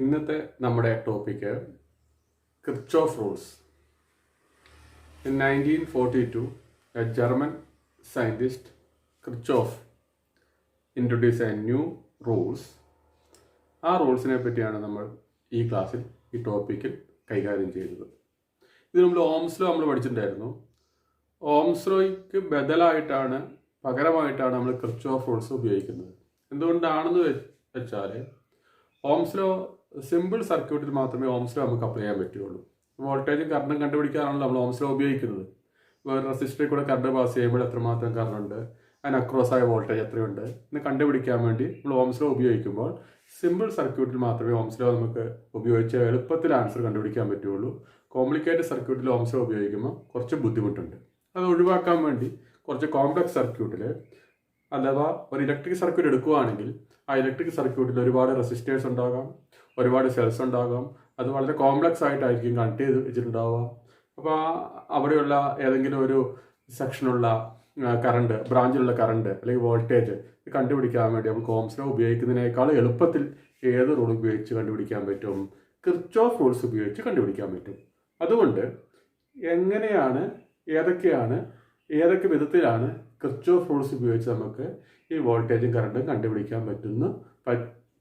ഇന്നത്തെ നമ്മുടെ topic Kirchhoff rules. In 1942, a German scientist, Kirchhoff, introduced a new rules. ആ റൂൾസിനെ പറ്റിയാണ് നമ്മൾ ഈ ക്ലാസ്സിൽ ഈ ടോപ്പിക്കിൽ കൈകാര്യം ചെയ്തത്. ഇത് നമ്മൾ ഓംസ് ലോ നമ്മൾ പഠിച്ചിട്ടുണ്ടായിരുന്നു. ഓംസ് ലോയ്ക്ക് പകരമായിട്ടാണ് നമ്മൾ കിർച്ചോഫ് റൂൾസ് ഉപയോഗിക്കുന്നത്. എന്തുകൊണ്ടാണെന്ന് വെച്ചാൽ ഓംസ് ലോ സിമ്പിൾ സർക്യൂട്ടിൽ മാത്രമേ ഓംസ് ലോ നമുക്ക് അപ്ലൈ ചെയ്യാൻ പറ്റുള്ളൂ. വോൾട്ടേജും കറണ്ടും കണ്ടുപിടിക്കാനാണല്ലോ നമ്മൾ ഓംസ് ലോ ഉപയോഗിക്കുന്നത്. വേറെ റെസിസ്റ്ററിൽ കൂടെ കറണ്ട് പാസ് ചെയ്യുമ്പോൾ എത്രമാത്രം കറണ്ട് ഉണ്ട്, അതിന് അക്രോസ് ആയ വോൾട്ടേജ് എത്രയുണ്ട് എന്ന് കണ്ടുപിടിക്കാൻ വേണ്ടി നമ്മൾ ഓംസ് ലോ ഉപയോഗിക്കുമ്പോൾ സിമ്പിൾ സർക്യൂട്ടിൽ മാത്രമേ ഓംസ് ലോ നമുക്ക് ഉപയോഗിച്ച് എളുപ്പത്തിൽ ആൻസർ കണ്ടുപിടിക്കാൻ പറ്റുള്ളൂ. കോംപ്ലിക്കേറ്റഡ് സർക്യൂട്ടിൽ ഓംസ് ലോ ഉപയോഗിക്കുമ്പോൾ കുറച്ച് ബുദ്ധിമുട്ടുണ്ട്. അത് ഒഴിവാക്കാൻ വേണ്ടി കുറച്ച് കോംപ്ലക്സ് സർക്യൂട്ടിൽ അഥവാ ഒരു ഇലക്ട്രിക് സർക്യൂട്ട് എടുക്കുകയാണെങ്കിൽ ആ ഇലക്ട്രിക് സർക്യൂട്ടിൽ ഒരുപാട് റെസിസ്റ്റേഴ്സ് ഉണ്ടാകാം, ഒരുപാട് സെൽസ് ഉണ്ടാകാം. അത് വളരെ കോംപ്ലക്സ് ആയിട്ടായിരിക്കും കണക്ട് ചെയ്ത് വെച്ചിട്ടുണ്ടാവുക. അപ്പോൾ അവിടെയുള്ള ഏതെങ്കിലും ഒരു സെക്ഷനുള്ള കറണ്ട്, ബ്രാഞ്ചിലുള്ള കറണ്ട് അല്ലെങ്കിൽ വോൾട്ടേജ് കണ്ടുപിടിക്കാൻ വേണ്ടി നമുക്ക് ഓംസ് ലോ ഉപയോഗിക്കുന്നതിനേക്കാൾ എളുപ്പത്തിൽ ഏത് റൂൾ ഉപയോഗിച്ച് കണ്ടുപിടിക്കാൻ പറ്റും? കിർച്ചോഫ് റൂൾസ് ഉപയോഗിച്ച് കണ്ടുപിടിക്കാൻ പറ്റും. അതുകൊണ്ട് ഏതൊക്കെ വിധത്തിലാണ് കിർച്ചോഫ് റൂൾസ് ഉപയോഗിച്ച് നമുക്ക് ഈ വോൾട്ടേജും കറണ്ടും കണ്ടുപിടിക്കാൻ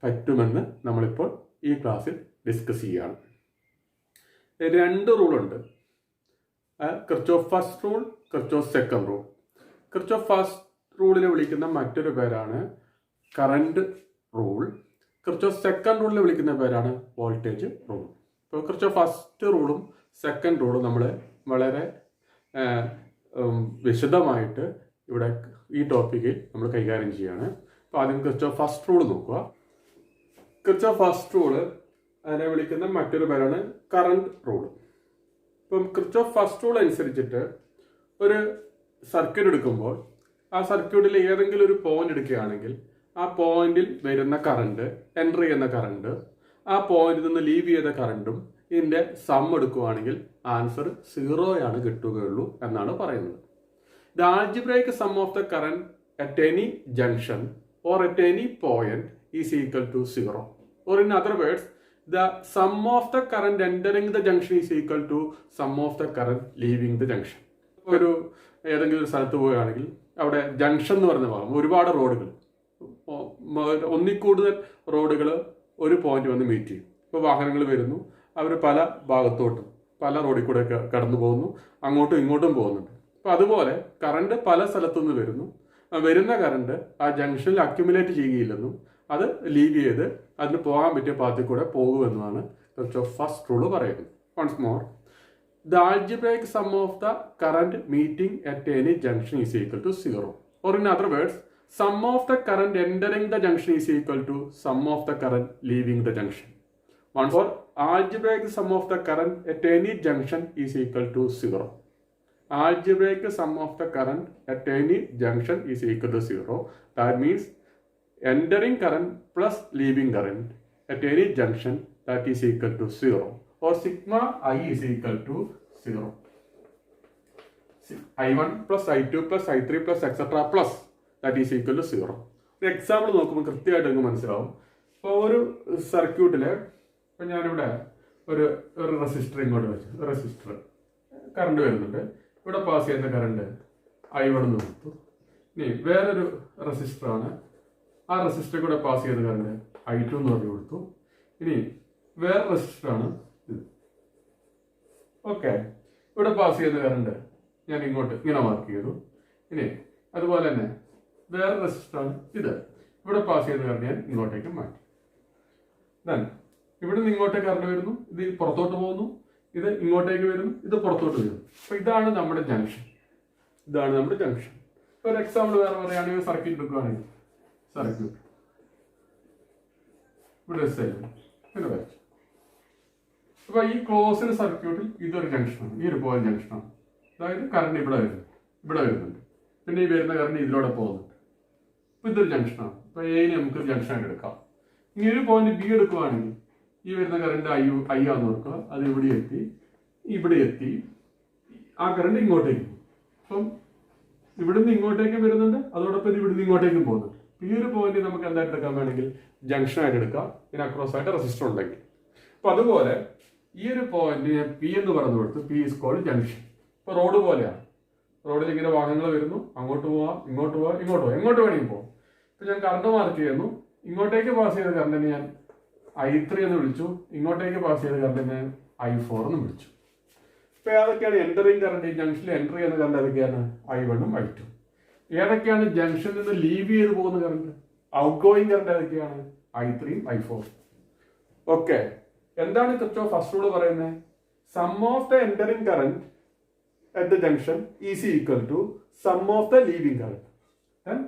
പറ്റുമെന്ന് നമ്മളിപ്പോൾ ഈ ക്ലാസ്സിൽ ഡിസ്കസ് ചെയ്യുകയാണ്. രണ്ട് റൂളുണ്ട്, Kirchhoff first rule, Kirchhoff second rule. Kirchhoff first റൂളിനെ വിളിക്കുന്ന മറ്റൊരു പേരാണ് കറണ്ട് റൂൾ. കിർച്ചോഫ് സെക്കൻഡ് റൂളിനെ വിളിക്കുന്ന പേരാണ് വോൾട്ടേജ് റൂൾ. ഇപ്പോൾ കിർച്ചോഫ് ഫസ്റ്റ് റൂളും സെക്കൻഡ് റൂളും നമ്മൾ വളരെ വിശദമായിട്ട് ഇവിടെ ഈ ടോപ്പിക്കിൽ നമ്മൾ കൈകാര്യം ചെയ്യുകയാണ്. അപ്പോൾ ആദ്യം കിർച്ചോഫ് ഫസ്റ്റ് റൂൾ നോക്കുക. കിർച്ചോഫ് ഫസ്റ്റ് റൂള് അതിനെ വിളിക്കുന്ന മറ്റൊരു പേരാണ് കറണ്ട് റൂൾ. ഇപ്പം കിർച്ചോഫ് ഫസ്റ്റ് റൂൾ അനുസരിച്ചിട്ട് ഒരു സർക്യൂട്ട് എടുക്കുമ്പോൾ ആ സർക്യൂട്ടിൽ ഏതെങ്കിലും ഒരു പോയിന്റ് എടുക്കുകയാണെങ്കിൽ ആ പോയിന്റിൽ വരുന്ന കറണ്ട്, എൻ്റർ ചെയ്യുന്ന കറണ്ട്, ആ പോയിന്റിൽ നിന്ന് ലീവ് ചെയ്ത കറണ്ടും ഇതിൻ്റെ സം എടുക്കുകയാണെങ്കിൽ ആൻസർ 0 ആണ് കിട്ടുകയുള്ളൂ എന്നാണ് പറയുന്നത്. The algebraic sum of the current at any junction or at any point is equal to 0. or in other words, the sum of the current entering the junction is equal to sum of the current leaving the junction. ഏതെങ്കിലും ഒരു സ്ഥലത്ത് പോവുകയാണെങ്കിൽ അവിടെ junction എന്ന് പറഞ്ഞ ഭാഗം ഒരുപാട് റോഡുകൾ, ഒന്നിൽ കൂടുതൽ റോഡുകൾ ഒരു പോയിന്റ് വന്ന് മീറ്റ് ചെയ്യും. ഇപ്പോൾ വാഹനങ്ങൾ വരുന്നു, അവർ പല ഭാഗത്തോട്ടും പല റോഡിൽ കൂടെ കടന്നു പോകുന്നു, അങ്ങോട്ടും ഇങ്ങോട്ടും പോകുന്നുണ്ട്. അപ്പോൾ അതുപോലെ കറണ്ട് പല സ്ഥലത്തുനിന്ന് വരുന്ന കറണ്ട് ആ ജംഗ്ഷനിൽ അക്യുമുലേറ്റ് ചെയ്യുകയില്ലെന്നും അത് ലീവ് ചെയ്ത് അതിന് പോകാൻ പറ്റിയ പാത്തിൽ കൂടെ പോകുമെന്നാണ് കിർച്ചോഫ് ഫസ്റ്റ് റൂൾ പറയുന്നത്. Once more, the algebraic sum of the current meeting at any junction is equal to 0. or in other words, sum of the current entering the junction is equal to sum of the current leaving the junction. Once more, algebraic sum of the current at any junction is equal to 0. Algebraic sum of the current at any junction is equal to 0. That means entering current plus leaving current at any junction, that is equal to 0. or sigma I is equal to 0. I1 plus I2 plus I3 plus etc. plus that is equal to 0. ഒരു example നോക്കുമ്പോൾ കൃത്യമായിട്ട് നിങ്ങൾക്ക് മനസ്സിലാവും. ഇപ്പോൾ ഒരു സർക്യൂട്ടിൽ ഇപ്പം ഞാനിവിടെ ഒരു റെസിസ്റ്റർ ഇങ്ങോട്ട് വെച്ചു, റെസിസ്റ്റർ കറണ്ട് വരുന്നുണ്ട്, ഇവിടെ പാസ് ചെയ്യുന്ന കറണ്ട് I1 എന്ന് കൊടുത്തു. ഇനി വേറൊരു റെസിസ്റ്ററാണ്, ആ റെസിസ്റ്ററിൽ കൂടെ പാസ് ചെയ്യുന്ന കറണ്ട് I2 എന്ന് പറഞ്ഞു കൊടുത്തു. ഇനി വേറെ റെസിസ്റ്ററാണ് ഇത്. ഓക്കെ, ഇവിടെ പാസ് ചെയ്യുന്ന കറണ്ട് ഞാൻ ഇങ്ങനെ മാർക്ക് ചെയ്തു. ഇനി അതുപോലെ തന്നെ വേറെ റെസിസ്റ്ററാണ് ഇത്, ഇവിടെ പാസ് ചെയ്യുന്ന കറണ്ട് ഞാൻ ഇങ്ങോട്ടേക്ക് മാറ്റി. ദെൻ ഇവിടെ നിന്ന് ഇങ്ങോട്ടേക്ക് കറണ്ട് വരുന്നു, ഇത് പുറത്തോട്ട് പോകുന്നു, ഇത് ഇങ്ങോട്ടേക്ക് വരുന്നു, ഇത് പുറത്തോട്ട് വരുന്നു. അപ്പൊ ഇതാണ് നമ്മുടെ ജംഗ്ഷൻ. ഒരു എക്സാമ്പിൾ വേറെ പറയുകയാണെങ്കിൽ സർക്യൂട്ട് എടുക്കുകയാണെങ്കിൽ സർക്യൂട്ട് ഇവിടെ ഇങ്ങനെ വരച്ചു. അപ്പൊ ഈ ക്ലോസ്ഡ് സർക്യൂട്ടിൽ ഇതൊരു ജംഗ്ഷനാണ്, ഈ ഒരു പോയിന്റ് ജംഗ്ഷനാണ്. അതായത് കറണ്ട് ഇവിടെ വരുന്നുണ്ട്, പിന്നെ ഈ വരുന്ന കറണ്ട് ഇതിലൂടെ പോകുന്നുണ്ട്. അപ്പൊ ഇതൊരു ജംഗ്ഷനാണ്. അപ്പൊ എയിന് നമുക്കൊരു ജംഗ്ഷനായിട്ട് എടുക്കാം. ഇനി ഒരു പോയിന്റ് ബി എടുക്കുകയാണെങ്കിൽ ഈ വരുന്ന കറണ്ട് ഐ ആണെന്ന് നോക്കുക, അത് ഇവിടെ എത്തി ആ കറണ്ട് ഇങ്ങോട്ടേക്ക്. അപ്പം ഇവിടുന്ന് ഇങ്ങോട്ടേക്കും വരുന്നുണ്ട്, അതോടൊപ്പം ഇവിടുന്ന് ഇങ്ങോട്ടേക്കും പോകുന്നുണ്ട്. ഈ ഒരു പോയിന്റ് നമുക്ക് എന്തായിട്ട് എടുക്കാൻ വേണമെങ്കിൽ ജംഗ്ഷൻ ആയിട്ട് എടുക്കുക, പിന്നെ അക്രോസ് ആയിട്ട് റെസിസ്റ്റർ ഉണ്ടെങ്കിൽ. അപ്പൊ അതുപോലെ ഈ ഒരു പോയിന്റ് ഞാൻ പി എന്ന് പറഞ്ഞു കൊടുത്തു. P is called junction. ഇപ്പൊ റോഡ് പോലെയാണ്. റോഡിൽ ഇങ്ങനെ വാഹനങ്ങൾ വരുന്നു, അങ്ങോട്ട് പോവാം, ഇങ്ങോട്ട് പോവാം, ഇങ്ങോട്ട് പോവാം, എങ്ങോട്ട് വേണമെങ്കിൽ പോകും. ഇപ്പൊ ഞാൻ കറണ്ട് മാർക്ക് ചെയ്യുന്നു. ഇങ്ങോട്ടേക്ക് പാസ് ചെയ്ത കറണ്ടിനെ ഞാൻ I3 എന്ന് വിളിച്ചു, ഇങ്ങോട്ടേക്ക് പാസ് ചെയ്ത കറണ്ടിനെ I4 എന്ന് വിളിച്ചു. ഇപ്പൊ ഏതൊക്കെയാണ് എൻ്ററിങ് കറണ്ട്? ഈ ജംഗ്ഷനിൽ എൻ്റർ ചെയ്യുന്ന കറണ്ട് ഏതൊക്കെയാണ്? I1 ഉം I2. ഏതൊക്കെയാണ് ജംഗ്ഷനിൽ നിന്ന് ലീവ് ചെയ്ത് പോകുന്ന കറണ്ട്? ഔട്ട് ഗോയിങ് കറണ്ട് ഏതൊക്കെയാണ്? I3 ഉം I4. ഓക്കെ, എന്താണ് കിർച്ചോഫ് ഫസ്റ്റ് റൂൾ പറയുന്നത്? Sum of the entering current at the junction is equal to sum of the leaving current. Then,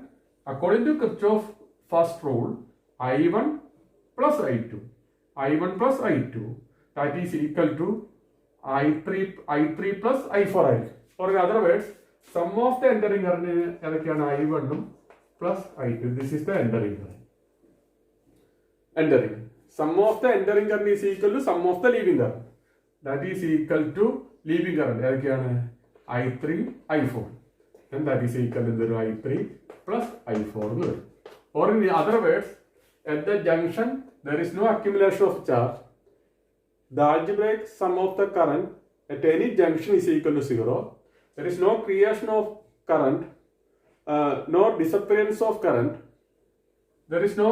according to Kirchhoff first rule, I1 plus I2, I1 plus I2, that is equal to I3 plus I4. Or in other words, sum of the entering current I1 plus I2. This is the entering current. Entering. Sum of the entering current is equal to sum of the leaving current. That is equal to leaving current. I3, I4. Then that is equal to I3 plus I4. Or in the other words, at the junction, there is no accumulation of charge. The algebraic sum of the current at any junction is equal to 0. There is no creation of current, no disappearance of current. There is no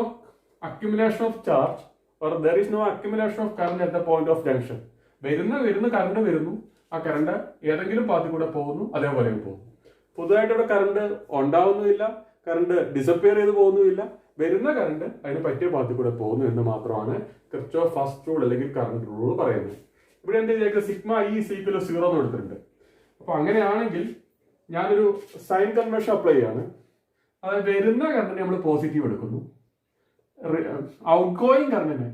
accumulation of charge, or there is no accumulation of current at the point of junction. വരുന്ന current വരുന്നു, ആ current ഏതെങ്കിലും പാത്തിൽ കൂടെ പോകുന്നു, അതേപോലെ പോകുന്നു. പുതുതായിട്ട് ഇവിടെ കറണ്ട് ഉണ്ടാവുന്നുമില്ല, കറണ്ട് ഡിസപ്പിയർ ചെയ്ത് പോകുന്നുമില്ല. വരുന്ന കറണ്ട് അതിന് പറ്റിയ പാത്തിൽ കൂടെ പോകുന്നു എന്ന് മാത്രമാണ് കിർച്ചോഫ് ഫസ്റ്റ് റൂൾ അല്ലെങ്കിൽ കറണ്ട് റൂൾ പറയുന്നത്. ഇവിടെ എന്ത് ചെയ്തേക്കുന്നത്? Sigma I is equal to 0 എന്ന് എടുത്തിട്ടുണ്ട്. അപ്പൊ അങ്ങനെയാണെങ്കിൽ ഞാനൊരു സൈൻ കൺവെൻഷൻ അപ്ലൈ ചെയ്യാണ്. അതായത് വരുന്ന കറണ്ടിനെ നമ്മൾ പോസിറ്റീവ് എടുക്കുന്നു, ഔട്ട് ഗോയിങ് കറണ്ടിനെ,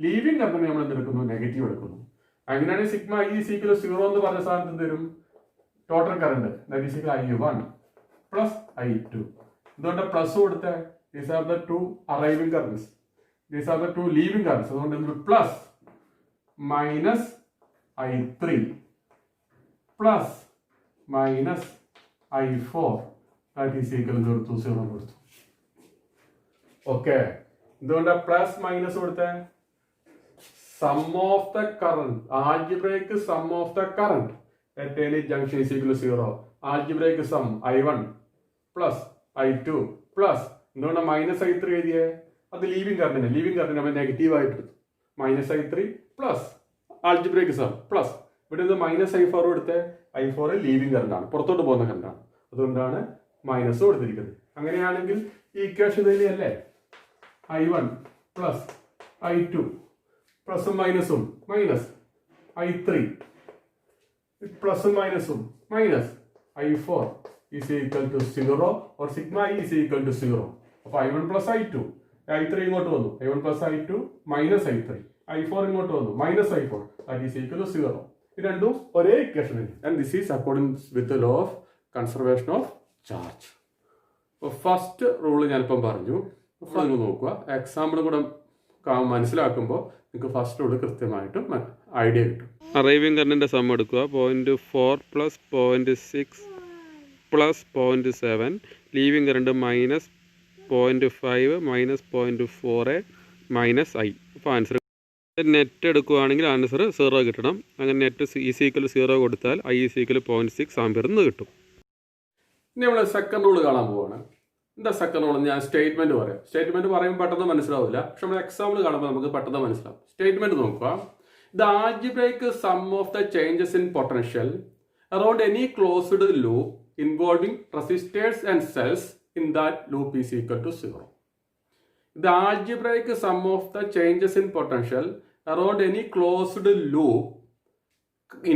ലീവിങ് കറണ്ടിനെ നമ്മൾ എന്തെടുക്കുന്നു? നെഗറ്റീവ് എടുക്കുന്നു. അങ്ങനെയാണെങ്കിൽ sigma I is equal to 0 എന്ന് പറഞ്ഞ സാധനത്തിൽ എന്ത് വരും? Total current that is equal to I1 plus I2. എന്തുകൊണ്ട് പ്ലസ് കൊടുത്ത? These are the two arriving currents. These are the two leaving currents. അതുകൊണ്ട് എന്ത്? Plus minus I3 plus minus I4 that is equal to 0 കൊടുത്തു. Okay, എന്തുകൊണ്ടാ plus minus കൊടുത്തേ? Sum of the current, algebraic sum of the current at any junction is equal to 0. Algebraic sum I1 plus I2 plus എന്തുകൊണ്ട് minus I3 എഴുതിയേ? അത് leaving കറണ്ടിനെ നമ്മൾ negative ആയിട്ട് എടുത്തു. Minus I3 plus algebraic sum plus ഇവിടെ ഇത് minus I4 എടുത്തേ. I4 ലീവിങ് കറണ്ടാണ്, പുറത്തോട്ട് പോകുന്ന കറണ്ടാണ്. അതുകൊണ്ടാണ് മൈനസ് കൊടുത്തിരിക്കുന്നത്. അങ്ങനെയാണെങ്കിൽ ഈ ഇക്വേഷൻ തന്നെയല്ലേ? I1 പ്ലസ് I2 പ്ലസും മൈനസും മൈനസ് I3 പ്ലസും മൈനസും minus I4 is equal to 0 or sigma I is equal to 0. അപ്പോൾ I1 plus I2, I3 ഇങ്ങോട്ട് വന്നു, I1 plus I2 minus I3, I4 ഇങ്ങോട്ട് വന്നു minus I4, that is equal to 0. ഇത് രണ്ടും ഒരേ equation. And this is according with the law of conservation of charge. അപ്പോൾ first rule ഞാനിപ്പം പറഞ്ഞു. നിങ്ങൾ നോക്കുക, എക്സാമ്പിളും കൂടെ മനസ്സിലാക്കുമ്പോൾ നിങ്ങൾക്ക് ഫസ്റ്റ് റൂള് കൃത്യമായിട്ട് ഐഡിയ കിട്ടും. അറൈവിംഗ് കറണ്ടിൻ്റെ സം എടുക്കുക. 0.4 plus 0.6 plus 0.7, leaving current minus 0.5 minus 0.4 minus I. അപ്പോൾ ആൻസർ നെറ്റ് എടുക്കുകയാണെങ്കിൽ ആൻസർ 0 കിട്ടണം. അങ്ങനെ നെറ്റ് ഈക്വൽ 0 കൊടുത്താൽ I ഈക്വൽ 0.6 ആംപിയർ എന്ന് കിട്ടും. ഇനി നമ്മൾ സെക്കൻഡ് റൂൾ കാണാൻ പോവാണ്. എന്താ സെക്കൻഡ് റൂൾ? ഞാൻ സ്റ്റേറ്റ്മെന്റ് പറയാം. സ്റ്റേറ്റ്മെന്റ് പറയുമ്പോൾ പെട്ടെന്ന് മനസ്സിലാവില്ല, പക്ഷെ നമ്മൾ എക്സാമ്പിൾ കാണുമ്പോൾ നമുക്ക് പെട്ടെന്ന് മനസ്സിലാവും. സ്റ്റേറ്റ്മെന്റ് നോക്കുക. The algebraic sum of the changes in potential around any closed loop involving resistors and cells in that loop is equal to 0. The algebraic sum of the changes in potential around any closed loop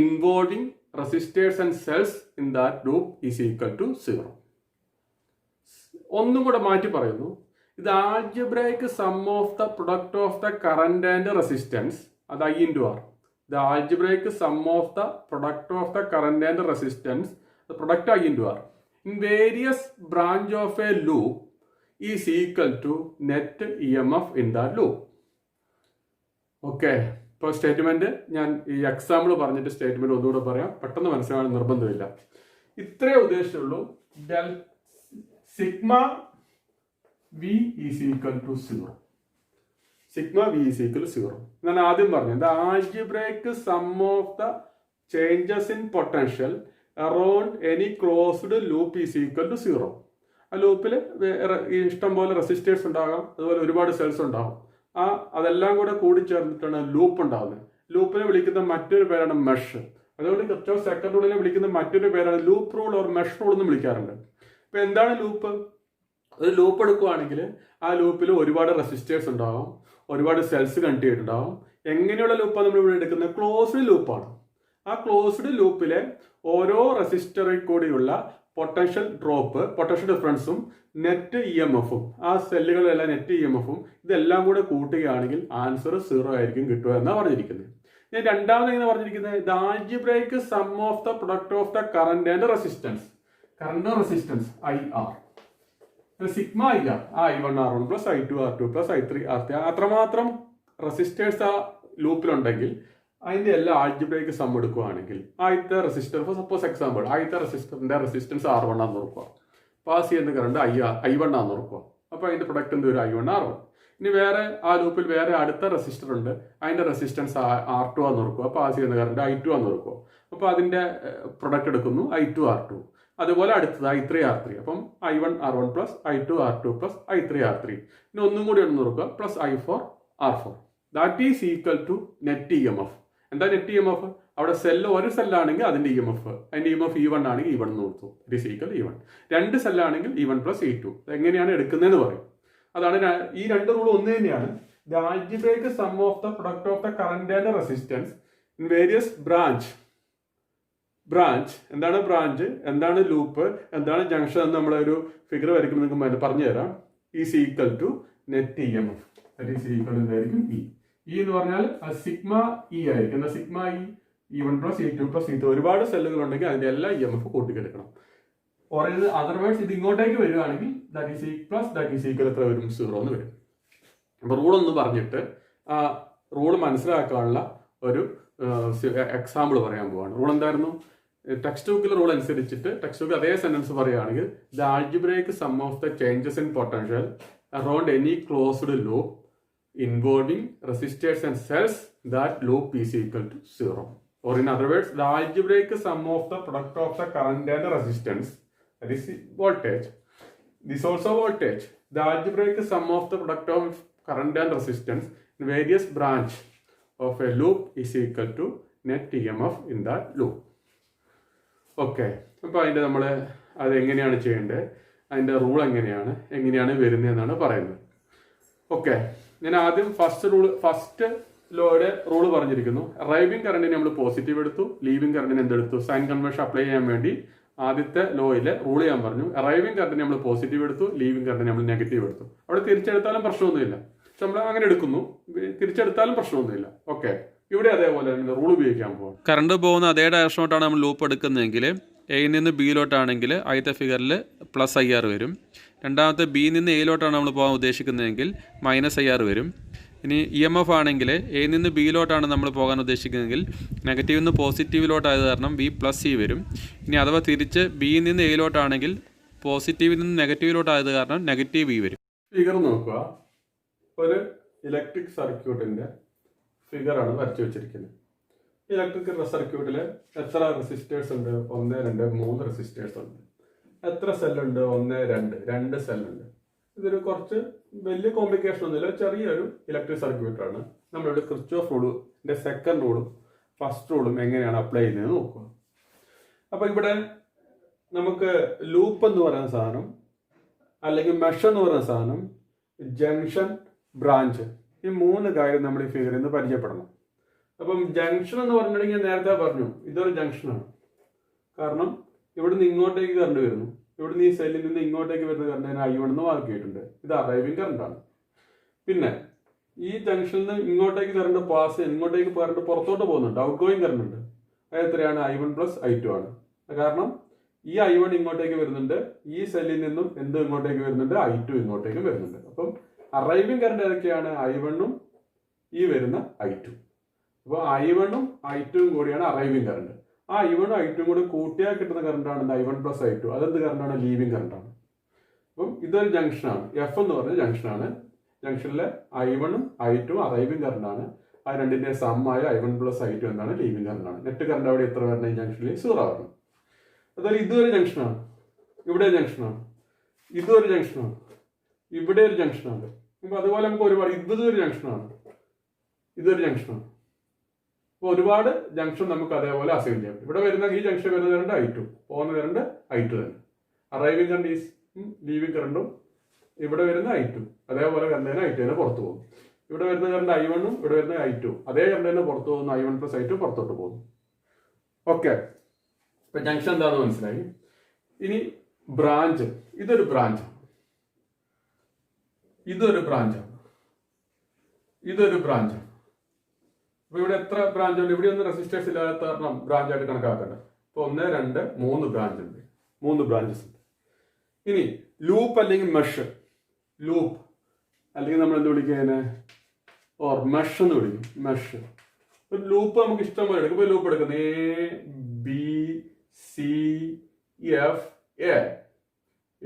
involving resistors and cells in that loop is equal to 0. ഒന്നും കൂടെ മാറ്റി പറയുന്നു. ഇത് algebraic sum of the product of the current and resistance, അത് I into R. The algebraic sum of the product of the current and resistance, the product I into R, in various branch of a loop is equal to net EMF in that loop. Okay, ഇപ്പോൾ statement ഞാൻ ഈ example പറഞ്ഞിട്ട് statement ഒന്നുകൂടെ പറയാം, പെട്ടെന്ന് മനസ്സിലാകാൻ നിർബന്ധമില്ല. ഇത്രേ ഉദ്ദേശിച്ചുള്ളൂ. Sigma V is equal to 0. Sigma V is equal 0. ഞാൻ ആദ്യം പറഞ്ഞു the algebraic sum of the changes in potential around any closed loop is equal to 0. ആ ലൂപ്പിൽ ഇഷ്ടം പോലെ റെസിസ്റ്റേഴ്സ് ഉണ്ടാകാം, അതുപോലെ ഒരുപാട് സെൽസ് ഉണ്ടാകും. അതെല്ലാം കൂടെ കൂടിച്ചേർന്നിട്ടാണ് ലൂപ്പ് ഉണ്ടാകുന്നത്. ലൂപ്പിനെ വിളിക്കുന്ന മറ്റൊരു പേരാണ് മെഷ്. അതുകൊണ്ട് കിർച്ചോഫ് സെക്കൻഡ് റൂളിനെ വിളിക്കുന്ന മറ്റൊരു പേരാണ് loop rule or mesh rule എന്ന് വിളിക്കാറുണ്ട്. ഇപ്പൊ എന്താണ് ലൂപ്പ്? ഒരു ലൂപ്പ് എടുക്കുകയാണെങ്കിൽ ആ ലൂപ്പിൽ ഒരുപാട് റെസിസ്റ്റേഴ്സ് ഉണ്ടാകും, ഒരുപാട് സെൽസ് കണക്ട് ചെയ്തിട്ടുണ്ടാകും. എങ്ങനെയുള്ള ലൂപ്പാണ് നമ്മൾ ഇവിടെ എടുക്കുന്നത്? ക്ലോസ്ഡ് ലൂപ്പാണ്. ആ ക്ലോസ്ഡ് ലൂപ്പിലെ ഓരോ റെസിസ്റ്ററിൽ കൂടിയുള്ള പൊട്ടൻഷ്യൽ ഡ്രോപ്പ്, പൊട്ടൻഷ്യൽ ഡിഫറൻസും നെറ്റ് ഇ എം എഫും, ആ സെല്ലുകളിലെല്ലാം നെറ്റ് ഇ എം എഫും ഇതെല്ലാം കൂടെ കൂട്ടുകയാണെങ്കിൽ ആൻസർ 0 ആയിരിക്കും കിട്ടുക എന്നാണ് പറഞ്ഞിരിക്കുന്നത്. ഞാൻ രണ്ടാമത് എങ്ങനെ പറഞ്ഞിരിക്കുന്നത്? The algebraic sum of the product of the current and resistance. Current resistance I R sigma I R, I1 R1 plus I2 R2 plus I3 R3, അത്രമാത്രം റെസിസ്റ്റേഴ്സ് ആ ലൂപ്പിലുണ്ടെങ്കിൽ അതിന്റെ എല്ലാ ആൾജിബ്രൈക് സം എടുക്കുകയാണെങ്കിൽ ആദ്യത്തെ റെസിസ്റ്റർ, സപ്പോസ് എക്സാമ്പിൾ, ആദ്യത്തെ റെസിസ്റ്ററിന്റെ resistance R1 ആണെന്ന് ഓർക്കുക, പാസ് ചെയ്യുന്ന കറണ്ട് I1 ആണെന്ന് ഓർക്കുക. അപ്പൊ അതിന്റെ പ്രൊഡക്റ്റ് എന്ത് വരും? I1 R1. ഇനി വേറെ ആ ലൂപ്പിൽ വേറെ അടുത്ത റെസിസ്റ്റർ ഉണ്ട്, അതിന്റെ റെസിസ്റ്റൻസ് R2 ആണെന്ന് ഓർക്കുക, പാസ് ചെയ്യുന്ന കറണ്ട് I2 ആണെന്ന് ഓർക്കുക. അപ്പൊ അതിന്റെ പ്രൊഡക്റ്റ് എടുക്കുന്നു I2 R2. അതുപോലെ അടുത്തത് I3 R3. അപ്പം I1 R1 plus I2 R2 plus I3 R3. ഇനി ഒന്നും കൂടി ഒന്ന് നോക്കുക, plus I4 R4. That is equal to net E M F. എന്താ നെറ്റ് ഇ എം എഫ്? അവിടെ സെല്ല് ഒരു സെല്ലാണെങ്കിൽ അതിന്റെ ഇ എം എഫ്, അതിന്റെ ഇ എം എഫ് E1 ആണെങ്കിൽ E1 എന്ന് കൊടുത്തു, ഇറ്റ് ഈസ് ഈക്വൽ E1. രണ്ട് സെല്ലാണെങ്കിൽ E1 പ്ലസ് E2. എങ്ങനെയാണ് എടുക്കുന്നതെന്ന് പറയും. അതാണ് ഈ രണ്ട് റൂൾ ഒന്ന് തന്നെയാണ്. The algebraic sum of the product of the current and resistance in various branch. എന്താണ് ബ്രാഞ്ച്, എന്താണ് ലൂപ്പ്, എന്താണ് ജംഗ്ഷൻ എന്ന് നമ്മളൊരു ഫിഗർ വരയ്ക്കുമ്പോൾ നിങ്ങൾക്ക് പറഞ്ഞു തരാം. Is equal to net E M F, that is equal എന്തായിരിക്കും? ഇ എന്ന് പറഞ്ഞാൽ സിഗ്മ ഇ ആയിരിക്കും. എന്നാൽ sigma E1 plus E2 plus E3 ഒരുപാട് സെല്ലുകൾ ഉണ്ടെങ്കിൽ അതിന്റെ എല്ലാ ഇ എം എഫ് കൂട്ടിക്കെടുക്കണം. അതർവൈസ് ഇത് ഇങ്ങോട്ടേക്ക് വരികയാണെങ്കിൽ that is plus that is equal എത്ര വരും? 0 എന്ന് വരും. അപ്പൊ റൂൾ ഒന്ന് പറഞ്ഞിട്ട് ആ റൂൾ മനസ്സിലാക്കാനുള്ള ഒരു എക്സാമ്പിൾ പറയാൻ പോവാണ്. റൂൾ എന്തായിരുന്നു? ടെക്സ്റ്റ് ബുക്കിലെ റൂൾ അനുസരിച്ചിട്ട് ടെക്സ്റ്റ് ബുക്ക് അതേ സെന്റൻസ് പറയുകയാണെങ്കിൽ the algebraic sum of the changes in potential around any closed loop involving resistors and cells that loop is equal to 0. Or in other words, the algebraic sum of the product of the current and the resistance, that is voltage. This also voltage. The algebraic sum of the product of current and resistance in various branch of a loop is equal to net EMF in that loop. Okay, അപ്പോൾ അതിൻ്റെ നമ്മൾ അതെങ്ങനെയാണ് ചെയ്യേണ്ടത്, അതിൻ്റെ rule എങ്ങനെയാണ് വരുന്നതെന്നാണ് പറയുന്നത്. Okay, ഞാൻ ആദ്യം ഫസ്റ്റ് ലോയുടെ റൂള് പറഞ്ഞിരിക്കുന്നു. റൈവിംഗ് കറണ്ടിന് നമ്മൾ പോസിറ്റീവ് എടുത്തു, ലീവിംഗ് കറണ്ടിന് എന്തെടുത്തു? സൈൻ കൺവെൻഷൻ അപ്ലൈ ചെയ്യാൻ വേണ്ടി ആദ്യത്തെ ലോയിലെ റൂൾ ഞാൻ പറഞ്ഞു. റൈവിംഗ് കറണ്ടിന് നമ്മൾ പോസിറ്റീവ് എടുത്തു, ലീവിംഗ് കറണ്ടിന് നമ്മൾ നെഗറ്റീവ് എടുത്തു. അവിടെ തിരിച്ചെടുത്താലും പ്രശ്നമൊന്നുമില്ല, പക്ഷെ നമ്മൾ അങ്ങനെ എടുക്കുന്നു, തിരിച്ചെടുത്താലും പ്രശ്നമൊന്നുമില്ല. ഓക്കെ, ഇവിടെ അതേപോലെ റൂൾ ഉപയോഗിക്കാൻ പോകും. കറണ്ട് പോകുന്ന അതേ ഡയറക്ഷനോട്ടാണ് നമ്മൾ ലൂപ്പ് എടുക്കുന്നതെങ്കിൽ എയിൽ നിന്ന് ബിയിലോട്ടാണെങ്കിൽ ആദ്യത്തെ ഫിഗറിൽ പ്ലസ് IR വരും. രണ്ടാമത്തെ ബിയിൽ നിന്ന് എയിലോട്ടാണ് നമ്മൾ പോകാൻ ഉദ്ദേശിക്കുന്നതെങ്കിൽ മൈനസ് IR വരും. ഇനി EMF ആണെങ്കിൽ എയിൽ നിന്ന് ബിയിലോട്ടാണ് നമ്മൾ പോകാൻ ഉദ്ദേശിക്കുന്നതെങ്കിൽ നെഗറ്റീവിൽ നിന്ന് പോസിറ്റീവിലോട്ടായത് കാരണം B പ്ലസ് E വരും. ഇനി അഥവാ തിരിച്ച് ബിയിൽ നിന്ന് എയിലോട്ടാണെങ്കിൽ പോസിറ്റീവിൽ നിന്ന് നെഗറ്റീവിലോട്ടായത് കാരണം നെഗറ്റീവ് E വരും. ഫിഗർ നോക്കുക, ഒരു ഇലക്ട്രിക് സർക്യൂട്ടിന്റെ ഫിഗറാണ് വരച്ചു വെച്ചിരിക്കുന്നത്. ഇലക്ട്രിക് സർക്യൂട്ടിൽ എത്ര റെസിസ്റ്റേഴ്സ് ഉണ്ട്? 1, 2, 3 റെസിസ്റ്റേഴ്സ് ഉണ്ട്. എത്ര സെല്ലുണ്ട്? 1, 2 സെല്ലുണ്ട്. ഇതൊരു കുറച്ച് വലിയ കോംപ്ലിക്കേഷൻ ഒന്നുമില്ല, ചെറിയൊരു ഇലക്ട്രിക് സർക്യൂട്ടാണ്. നമ്മളിവിടെ കിർച്ചോഫ് റൂളിന്റെ സെക്കൻഡ് റൂളും ഫസ്റ്റ് റൂളും എങ്ങനെയാണ് അപ്ലൈ ചെയ്യുന്നത് നോക്കുക. അപ്പൊ ഇവിടെ നമുക്ക് ലൂപ്പ് എന്ന് പറയുന്ന സാധനം, അല്ലെങ്കിൽ മെഷ് എന്ന് പറയുന്ന സാധനം, ജംഗ്ഷൻ, ബ്രാഞ്ച്, ഈ 3 കാര്യം നമ്മൾ ഈ ഫിഗറിൽ നിന്ന് പരിചയപ്പെടണം. അപ്പം ജംഗ്ഷൻ എന്ന് പറഞ്ഞിട്ടുണ്ടെങ്കിൽ നേരത്തെ പറഞ്ഞു ഇതൊരു ജംഗ്ഷനാണ്. കാരണം ഇവിടുന്ന് ഇങ്ങോട്ടേക്ക് കറണ്ട് വരുന്നു, ഇവിടുന്ന് ഈ സെല്ലിൽ നിന്ന് ഇങ്ങോട്ടേക്ക് വരുന്ന കറണ്ട് I1 എന്ന് മാർക്ക് ചെയ്തിട്ടുണ്ട്. ഇത് അറൈവിംഗ് കറണ്ടാണ്. പിന്നെ ഈ ജംഗ്ഷനിൽ നിന്ന് ഇങ്ങോട്ടേക്ക് കറണ്ട് ഇങ്ങോട്ടേക്ക് കറണ്ട് പുറത്തോട്ട് പോകുന്നുണ്ട്, ഔട്ട് ഗോയിങ് കറണ്ട് ഉണ്ട്. അത് എത്രയാണ്? I1 പ്ലസ് I2 ആണ്. കാരണം ഈ I1 ഇങ്ങോട്ടേക്ക് വരുന്നുണ്ട്, ഈ സെല്ലിൽ നിന്നും ഇങ്ങോട്ടേക്ക് വരുന്നുണ്ട്, I2 ഇങ്ങോട്ടേക്ക് വരുന്നുണ്ട്. അപ്പം അറൈവിംഗ് കറണ്ട് ഏതൊക്കെയാണ്? I1 ഈ വരുന്ന I2. അപ്പോൾ I1 I2 കൂടിയാണ് അറൈവിംഗ് കറണ്ട്. ആ I1 I2 കൂടി കൂട്ടിയാൽ കിട്ടുന്ന കറണ്ടാണ് I1 പ്ലസ് I2. അതെന്ത് കറണ്ടാണ്? ലീവിംഗ് കറണ്ടാണ്. അപ്പം ഇതൊരു ജംഗ്ഷനാണ്, F എന്ന് പറഞ്ഞ ജംഗ്ഷനാണ്. ജംഗ്ഷനിലെ I1 ഉം I2 അറൈവിംഗ് കറണ്ട് ആണ്. ആ രണ്ടിന്റെ സമ്മായ I1 പ്ലസ് I2 എന്താണ് ലീവിംഗ് കറണ്ട് ആണ്. നെറ്റ് കറണ്ട് അവിടെ എത്ര വരണം ഈ ജംഗ്ഷനിൽ 0 വരണം. അതുപോലെ ഇതൊരു ജംഗ്ഷനാണ്, ഇവിടെ ജംഗ്ഷനാണ്, ഇതൊരു ജംഗ്ഷനാണ്, ഇവിടെ ഒരു ജംഗ്ഷനാണ്. അപ്പൊ അതുപോലെ നമുക്ക് ഒരുപാട് ഇതൊരു ജംഗ്ഷനാണ്, ഇതൊരു ജംഗ്ഷനാണ്. അപ്പൊ ഒരുപാട് ജംഗ്ഷൻ നമുക്ക് അതേപോലെ അസൈൻ ചെയ്യാം. ഇവിടെ വരുന്ന ഈ ജംഗ്ഷൻ വരുന്ന കറണ്ട് I2, പോകുന്ന കറണ്ട് I2 തന്നെ. അറൈവിംഗ് കറണ്ട് ഈസ് ലീവിംഗ് കറണ്ടും ഇവിടെ വരുന്ന I2 അതേപോലെ കറണ്ട് തന്നെ I2 തന്നെ പുറത്തു പോകും. ഇവിടെ വരുന്ന കറണ്ട് I1 ഉം ഇവിടെ വരുന്ന I2 അതേ കറണ്ട് തന്നെ പുറത്തു പോകുന്ന I1 പ്ലസ് I2 പുറത്തോട്ട് പോകുന്നു. ഓക്കെ, ഇപ്പൊ ജംഗ്ഷൻ എന്താണെന്ന് മനസ്സിലായി. ഇനി ബ്രാഞ്ച്, ഇതൊരു ബ്രാഞ്ചാണ്, ഇതൊരു ബ്രാഞ്ചാണ്, ഇതൊരു ബ്രാഞ്ചാണ്. അപ്പൊ ഇവിടെ എത്ര ബ്രാഞ്ച് ഉണ്ട്? ഇവിടെ ഒന്നും റെസിസ്റ്റേഴ്സ് ഇല്ലാത്ത കാരണം ബ്രാഞ്ചായിട്ട് കണക്കാക്കണ്ട. ഇപ്പൊ 1, 2, 3 ബ്രാഞ്ച് ഉണ്ട്, 3 ബ്രാഞ്ചസ് ഉണ്ട്. ഇനി ലൂപ്പ് അല്ലെങ്കിൽ മെഷ്, ലൂപ്പ് അല്ലെങ്കിൽ നമ്മൾ എന്ത് വിളിക്കുന്നതിന് ഓർ മെഷ് എന്ന് വിളിക്കും. മെഷ് ഒരു ലൂപ്പ് നമുക്ക് ഇഷ്ടം പോലെ എടുക്കും. ഇപ്പൊ ലൂപ്പ് എടുക്കുന്നത് ABCF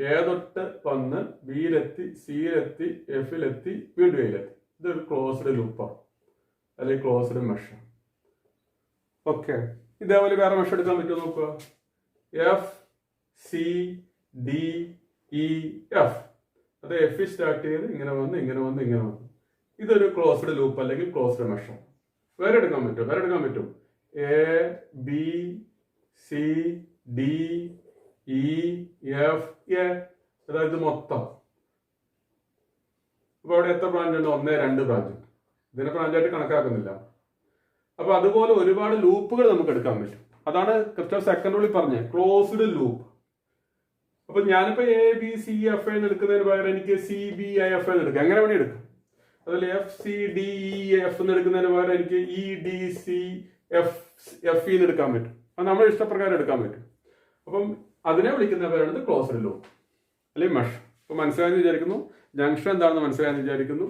A തൊട്ട് വന്ന് ബിയിലെത്തി, സിയിലെത്തി, എഫിലെത്തി, വീണ്ടും എയിലെത്തി. ഇതൊരു ക്ലോസ്ഡ് ലൂപ്പാണ് അല്ലെങ്കിൽ ക്ലോസ്ഡ് മെഷ്. ഓക്കെ, ഇതേപോലെ വേറെ മെഷ് എടുക്കാൻ പറ്റുമോ നോക്കുക. FCDEF, അത് എഫ് സ്റ്റാർട്ട് ചെയ്ത് ഇങ്ങനെ വന്ന് ഇങ്ങനെ വന്ന് ഇങ്ങനെ വന്ന്. ഇതൊരു ക്ലോസ്ഡ് ലൂപ്പ് അല്ലെങ്കിൽ ക്ലോസ്ഡ് മെഷ്. വേറെ എടുക്കാൻ പറ്റും, വേറെ എടുക്കാൻ പറ്റും. ABCDEF അതായത് മൊത്തം. അപ്പൊ അവിടെ എത്ര ബ്രാഞ്ച് ഉണ്ട്? 1, 2 ബ്രാഞ്ച് ഉണ്ട്. ഇതിനെ ബ്രാഞ്ചായിട്ട് കണക്കാക്കുന്നില്ല. അപ്പൊ അതുപോലെ ഒരുപാട് ലൂപ്പുകൾ നമുക്ക് എടുക്കാൻ പറ്റും. അതാണ് കിർച്ചോഫ് സെക്കൻഡ് റൂളിൽ പറഞ്ഞത് ക്ലോസ്ഡ് ലൂപ്പ്. അപ്പൊ ഞാനിപ്പോ ABCF എന്ന് എടുക്കുന്നതിന് പകരം എനിക്ക് CBIF എന്ന് എടുക്കാം, എങ്ങനെ വേണേ എടുക്കാം. അതുപോലെ FCDEF എന്ന് എടുക്കുന്നതിന് പകരം എനിക്ക് EDCF എന്ന് എടുക്കാൻ പറ്റും. അത് നമ്മുടെ ഇഷ്ടപ്രകാരം എടുക്കാൻ പറ്റും. അപ്പം അതിനെ വിളിക്കുന്ന പേരാണ് ക്ലോസ്ഡ് ലൂപ്പ് അല്ലെങ്കിൽ മെഷ്. അപ്പൊ മനസ്സിലായെന്ന് വിചാരിക്കുന്നു. ജംഗ്ഷൻ എന്താണെന്ന് മനസ്സിലായെന്ന് വിചാരിക്കുന്നു.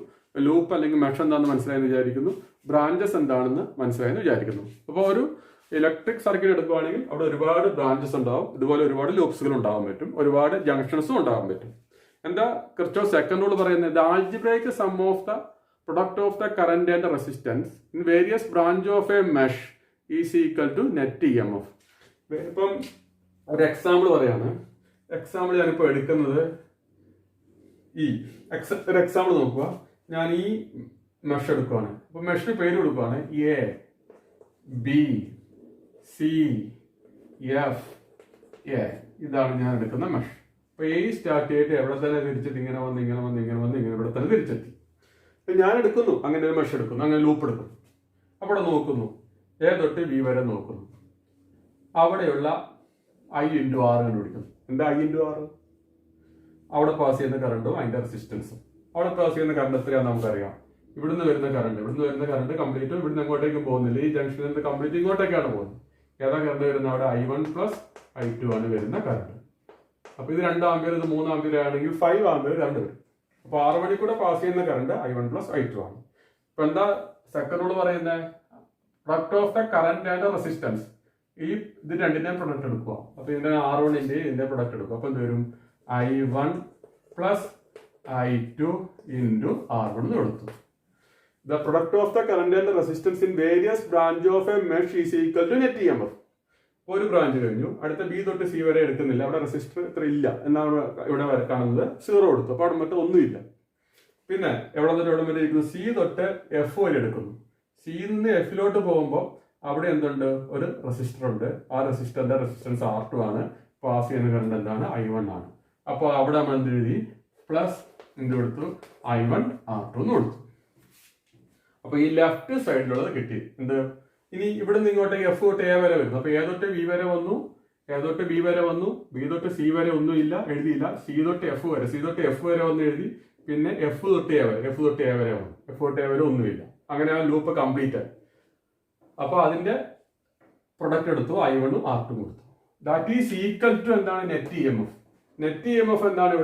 ലൂപ്പ് അല്ലെങ്കിൽ മെഷ് എന്താണെന്ന് മനസ്സിലായെന്ന് വിചാരിക്കുന്നു. ബ്രാഞ്ചസ് എന്താണെന്ന് മനസ്സിലായെന്ന് വിചാരിക്കുന്നു. അപ്പോൾ ഒരു ഇലക്ട്രിക് സർക്യൂട്ട് എടുക്കുകയാണെങ്കിൽ അവിടെ ഒരുപാട് ബ്രാഞ്ചസ് ഉണ്ടാവും, ഇതുപോലെ ഒരുപാട് ലൂപ്സുകൾ ഉണ്ടാവാൻ പറ്റും, ഒരുപാട് ജംഗ്ഷൻസും ഉണ്ടാവാൻ പറ്റും. എന്താ കിർച്ചോഫ് സെക്കൻഡ് റൂൾ പറയുന്നത്? The algebraic sum of the product of the current and resistance in various branch of a mesh is equal to net EMF. ഇപ്പം ഒരു എക്സാമ്പിൾ പറയാണ്. എക്സാമ്പിൾ ഞാനിപ്പോ എടുക്കുന്നത് ഒരു എക്സാമ്പിൾ നോക്കുക. ഞാൻ ഈ മെഷ് എടുക്കുവാണ്. അപ്പൊ മെഷിന് പേര് കൊടുക്കുവാണ് ABCF. ഇതാണ് ഞാൻ എടുക്കുന്ന മെഷ്. അപ്പൊ A സ്റ്റാർട്ട് ചെയ്തിട്ട് എവിടെ തന്നെ തിരിച്ചെത്തി, ഇങ്ങനെ വന്ന് ഇങ്ങനെ വന്ന് ഇങ്ങനെ വന്ന് ഇങ്ങനെ ഇവിടെ തന്നെ തിരിച്ചെത്തി. അപ്പൊ ഞാൻ എടുക്കുന്നു, അങ്ങനെ ഒരു മെഷ് എടുക്കുന്നു, അങ്ങനെ ലൂപ്പ് എടുക്കുന്നു. അവിടെ നോക്കുന്നു, A തൊട്ട് B വരെ നോക്കുന്നു. അവിടെയുള്ള I × R കണ്ടുപിടിക്കുന്നു. എന്താ I × R? അവിടെ പാസ് ചെയ്യുന്ന കറണ്ടും അതിന്റെ റെസിസ്റ്റൻസും. അവിടെ പാസ് ചെയ്യുന്ന കറണ്ട് എത്രയാണെന്ന് നമുക്കറിയാം. ഇവിടുന്ന് വരുന്ന കറണ്ട് കംപ്ലീറ്റും ഇവിടുന്ന് എങ്ങോട്ടേക്കും പോകുന്നില്ല. ഈ ജംഗ്ഷനിൽ നിന്ന് കംപ്ലീറ്റ് ഇങ്ങോട്ടേക്കാണ് പോകുന്നത്. ഏതാ കറണ്ട് വരുന്നത്? അവിടെ I1 പ്ലസ് I2 ആണ് വരുന്ന കറണ്ട്. അപ്പൊ ഇത് 2 ആമ്പിയർ, ഇത് 3 ആമ്പിയർ ആണെങ്കിൽ 5 ആമ്പിയർ കറണ്ട് വരും. അപ്പൊ 6 മണി കൂടെ പാസ് ചെയ്യുന്ന കറണ്ട് I1 പ്ലസ് I2 ആണ്. ഇപ്പൊ എന്താ സെക്കൻഡ് റൂൾ പറയുന്നത്? Product of the current and resistance. ഇത് രണ്ടിന്റെയും പ്രൊഡക്റ്റ് എടുക്കുക. അപ്പൊ ഇതിന്റെ R1 ഇതിന്റെ പ്രൊഡക്റ്റ് എടുക്കുക. അപ്പൊ എന്ത് വരും? I1 പ്ലസ് I2 × R1 എന്ന് കൊടുത്തു. The product of the current and the resistance in various branch of a mesh is equal to net EMF. ഒരു ബ്രാഞ്ച് കഴിഞ്ഞു, അടുത്ത B തൊട്ട് C വരെ എടുക്കുന്നില്ല, അവിടെ റെസിസ്റ്റർ ഇത്ര ഇല്ല എന്നാണ് ഇവിടെ കാണുന്നത്. 0 കൊടുത്തു, അപ്പൊ അവിടെ മറ്റേ ഒന്നുമില്ല. പിന്നെ എവിടെ തൊട്ട് എവിടെ വരെ ഇരിക്കുന്നു? C തൊട്ട് F വരെ എടുക്കുന്നു. C നിന്ന് Fലോട്ട് പോകുമ്പോൾ അവിടെ എന്തുണ്ട്? ഒരു റെസിസ്റ്റർ ഉണ്ട്. ആ റെസിസ്റ്ററിന്റെ റെസിസ്റ്റൻസ് R2 ആണ്. പാസ് ചെയ്യുന്ന കറണ്ട് എന്താണ്? I1 ആണ്. അപ്പോൾ അവിടെ നമ്മൾ എന്ത് എഴുതി? പ്ലസ് എന്ത് കൊടുത്തു? I1 R2 എന്ന് കൊടുത്തു. അപ്പൊ ഈ ലെഫ്റ്റ് സൈഡിലുള്ളത് കിട്ടി. എന്ത്? ഇനി ഇവിടെ നിന്ന് ഇങ്ങോട്ടേക്ക് F തൊട്ട് A വരെ വരുന്നു. അപ്പൊ A തൊട്ട് B വരെ വന്നു, A തൊട്ട് B വരെ വന്നു, B തൊട്ട് C വരെ ഒന്നുമില്ല, എഴുതിയില്ല. C തൊട്ട് F വരെ, C തൊട്ട് F വരെ വന്ന് എഴുതി. പിന്നെ F തൊട്ട് A വരെ, F തൊട്ട് A വരെ വന്നു, F തൊട്ട് A വരെ ഒന്നുമില്ല. അങ്ങനെ ആ ലൂപ്പ് കംപ്ലീറ്റ് ആയി. അപ്പൊ അതിന്റെ പ്രൊഡക്റ്റ് എടുത്തു, I1 ഉം R2 കൊടുത്തു. ദാറ്റ് ഈസ് ഈക്വൽ ടു എന്താണ്? Net EMF. നെറ്റ് EMF എന്താണ്?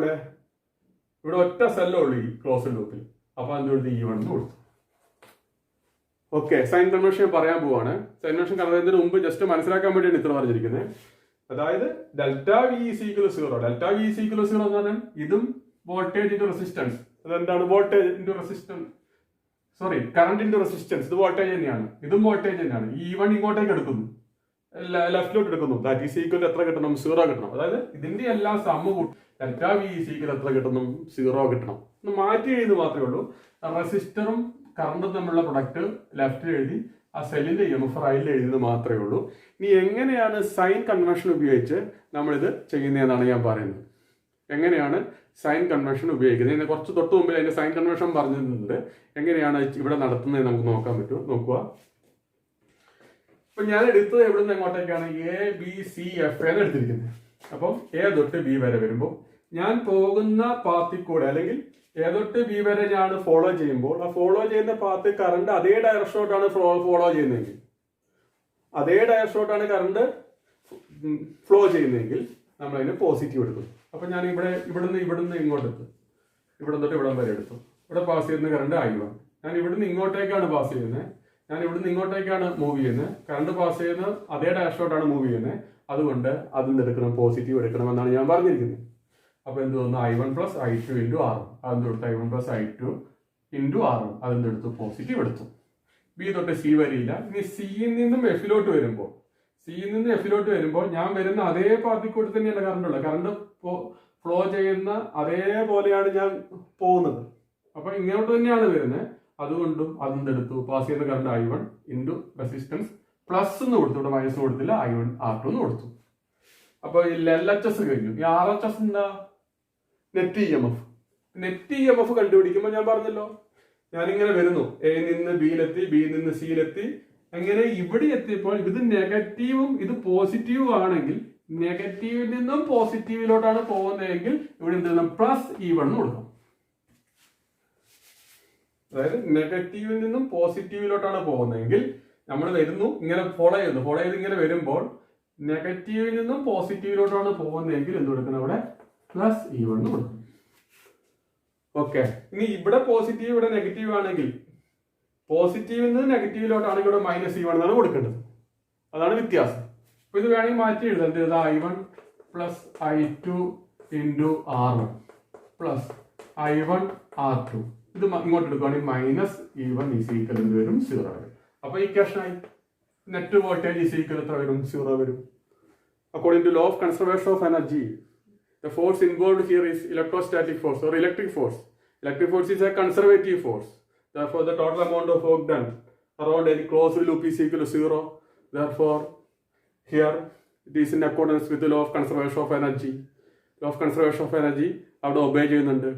ഇവിടെ ഒറ്റ സെല്ലേ ഉള്ളൂ ഈ ക്ലോസ്ഡ് ലൂപ്പിൽ. അപ്പൊ എന്തുകൊണ്ട് E1 എന്ന് കൊടുത്തു. ഓക്കെ, സൈൻ കൺവെൻഷൻ പറയാൻ പോവാണ്. സൈൻ കൺവെൻഷൻ കണ്ടതിന് മുമ്പ് ജസ്റ്റ് മനസ്സിലാക്കാൻ വേണ്ടിയാണ് ഇത്ര പറഞ്ഞിരിക്കുന്നത്. അതായത് ഡെൽറ്റ V = 0. ഡെൽറ്റ V = 0 എന്ന് പറഞ്ഞാൽ ഇതും വോൾട്ടേജ് റെസിസ്റ്റൻസ് അതെന്താണ്? Voltage into resistance, sorry current into resistance. ഇത് വോൾട്ടേജ് തന്നെയാണ്, ഇതും വോൾട്ടേജ് തന്നെയാണ്. E1 ഇങ്ങോട്ടേക്ക് എടുക്കുന്നു, ലെഫ്റ്റിലോട്ട് എടുക്കുന്നു. ദാറ്റ് ഈസ് ഈക്വൽ എത്ര കിട്ടണം? 0 കിട്ടണം. അതായത് ഇതിന്റെ എല്ലാം സമ്മ് കൂട്ടി ഡെൽറ്റ വി ഈസ് ഈക്വൽ എത്ര കിട്ടണം? 0 കിട്ടണം. ഒന്ന് മാറ്റി എഴുതുന്നത് മാത്രമേ ഉള്ളൂ. റെസിസ്റ്ററും കറണ്ടും തമ്മിലുള്ള പ്രൊഡക്റ്റ് ലെഫ്റ്റിൽ എഴുതി, ആ സെല്ലിന്റെ EMF റൈറ്റിൽ എഴുതുന്നത് മാത്രമേ ഉള്ളൂ. ഇനി എങ്ങനെയാണ് സൈൻ കൺവെൻഷൻ ഉപയോഗിച്ച് നമ്മളിത് ചെയ്യുന്നതെന്നാണ് ഞാൻ പറയുന്നത്. എങ്ങനെയാണ് സൈൻ കൺവെൻഷൻ ഉപയോഗിക്കുന്നത്? ഇതിനെ കുറച്ച് തൊട്ട് മുമ്പിൽ അതിന്റെ സൈൻ കൺവെൻഷൻ പറഞ്ഞിട്ടുണ്ട്. എങ്ങനെയാണ് ഇവിടെ നടത്തുന്നത് നമുക്ക് നോക്കാൻ പറ്റും. നോക്കുക. ഇപ്പൊ ഞാൻ എടുത്തത് എവിടെ നിന്ന് എങ്ങോട്ടേക്കാണ്? ABCF എന്ന് എടുത്തിരിക്കുന്നത്. അപ്പം A തൊട്ട് B വരെ വരുമ്പോൾ ഞാൻ പോകുന്ന പാത്തിൽ കൂടെ, അല്ലെങ്കിൽ A തൊട്ട് B വരെ ഞാൻ ഫോളോ ചെയ്യുമ്പോൾ, ആ ഫോളോ ചെയ്യുന്ന പാത്ത് കറണ്ട് അതേ ഡയറക്ഷനോട്ടാണ് ഫോളോ ചെയ്യുന്നതെങ്കിൽ, അതേ ഡയറക്ഷനോട്ടാണ് കറണ്ട് ഫ്ലോ ചെയ്യുന്നതെങ്കിൽ നമ്മൾ അതിന് പോസിറ്റീവ് എടുക്കും. അപ്പൊ ഞാൻ ഇവിടുന്ന് ഇങ്ങോട്ട് എടുത്തു, ഇവിടെ തൊട്ട് ഇവിടം വരെ എടുത്തു. ഇവിടെ പാസ് ചെയ്യുന്ന കറണ്ട് I1. ഞാൻ ഇവിടുന്ന് ഇങ്ങോട്ടേക്കാണ് പാസ് ചെയ്യുന്നത്, ഞാൻ ഇവിടുന്ന് ഇങ്ങോട്ടേക്കാണ് മൂവ് ചെയ്യുന്നത്. കറണ്ട് പാസ് ചെയ്യുന്ന അതേ ഡയറക്ഷനോട്ടാണ് മൂവ് ചെയ്യുന്നത്. അതുകൊണ്ട് അതിൽ നിന്ന് എടുക്കണം, പോസിറ്റീവ് എടുക്കണം എന്നാണ് ഞാൻ പറഞ്ഞിരിക്കുന്നത്. അപ്പൊ എന്ത് തോന്നുന്നു? I1 plus I2 into R1. അതെന്ത് എടുത്തു? I1 plus I2 into R1. അതെന്ത് എടുത്തു? പോസിറ്റീവ് എടുത്തു. B തൊട്ട് C വരിയില്ല. ഇനി സിയിൽ നിന്നും എഫിലോട്ട് വരുമ്പോൾ ഞാൻ വരുന്ന അതേ പാത്തിൽ കൂടി തന്നെയാണ് കറണ്ട് ഉള്ളത്. കറണ്ട് ഫ്ലോ ചെയ്യുന്ന അതേപോലെയാണ് ഞാൻ പോകുന്നത്. അപ്പൊ ഇങ്ങോട്ട് തന്നെയാണ് വരുന്നത്. അതുകൊണ്ടും അതെന്തെടുത്തു? പാസ് ചെയ്യുന്ന current I1 into resistance plus എന്ന് കൊടുത്തു. ഇവിടെ മൈനസ് കൊടുത്തില്ല, I1 R2 എന്ന് കൊടുത്തു. അപ്പൊ LHS കഴിഞ്ഞു. ഈ RHS എന്താ? നെറ്റ് EMF കണ്ടുപിടിക്കുമ്പോൾ ഞാൻ പറഞ്ഞല്ലോ, ഞാനിങ്ങനെ വരുന്നു, A നിന്ന് Bയിലെത്തി, B നിന്ന് Cയിലെത്തി, അങ്ങനെ ഇവിടെ എത്തിയപ്പോൾ ഇത് നെഗറ്റീവും ഇത് പോസിറ്റീവും ആണെങ്കിൽ, നെഗറ്റീവിൽ നിന്നും പോസിറ്റീവിലോട്ടാണ് പോകുന്നതെങ്കിൽ ഇവിടെ എന്ത് ചെയ്യണം? പ്ലസ് E1 എന്ന് കൊടുക്കണം. അതായത് നെഗറ്റീവിൽ നിന്നും പോസിറ്റീവിലോട്ടാണ് പോകുന്നതെങ്കിൽ നമ്മൾ വരുന്നു, ഇങ്ങനെ ഫോളോ ചെയ്ത് ഇങ്ങനെ വരുമ്പോൾ നെഗറ്റീവിൽ നിന്നും പോസിറ്റീവിലോട്ടാണ് പോകുന്നതെങ്കിൽ എന്ത് കൊടുക്കണം? ഇവിടെ പ്ലസ് E1 എന്ന് കൊടുക്കണം. ഓക്കെ. ഇനി ഇവിടെ പോസിറ്റീവ് ഇവിടെ നെഗറ്റീവ് ആണെങ്കിൽ, പോസിറ്റീവിൽ നിന്ന് നെഗറ്റീവിലോട്ടാണെങ്കിൽ ഇവിടെ മൈനസ് E1 എന്നാണ് കൊടുക്കേണ്ടത്. അതാണ് വ്യത്യാസം. അപ്പൊ ഇത് വേണമെങ്കിൽ മാറ്റി എഴുതാം. എന്ത് ചെയ്താൽ I1 plus I2 into R1 plus I1 R2. ഇത് ഇങ്ങോട്ട് എടുക്കുകയാണെങ്കിൽ മൈനസ് E1 ഈസ് ഈക്വൽ എന്ത് വരും? 0 വരും. അപ്പൊ ഇക്വേഷനായി നെറ്റ് വോൾട്ടേജ് ഈസ് ഈക്വൽ എത്ര വരും? 0 വരും. According to law of conservation of energy, the force involved here is electrostatic force or electric force. Electric force is a conservative force. Therefore, the total amount of work done around any closed loop is equal to 0. Therefore, here it is in accordance with the law of conservation of energy. Law of conservation of energy അവിടെ obey ചെയ്യുന്നുണ്ട്.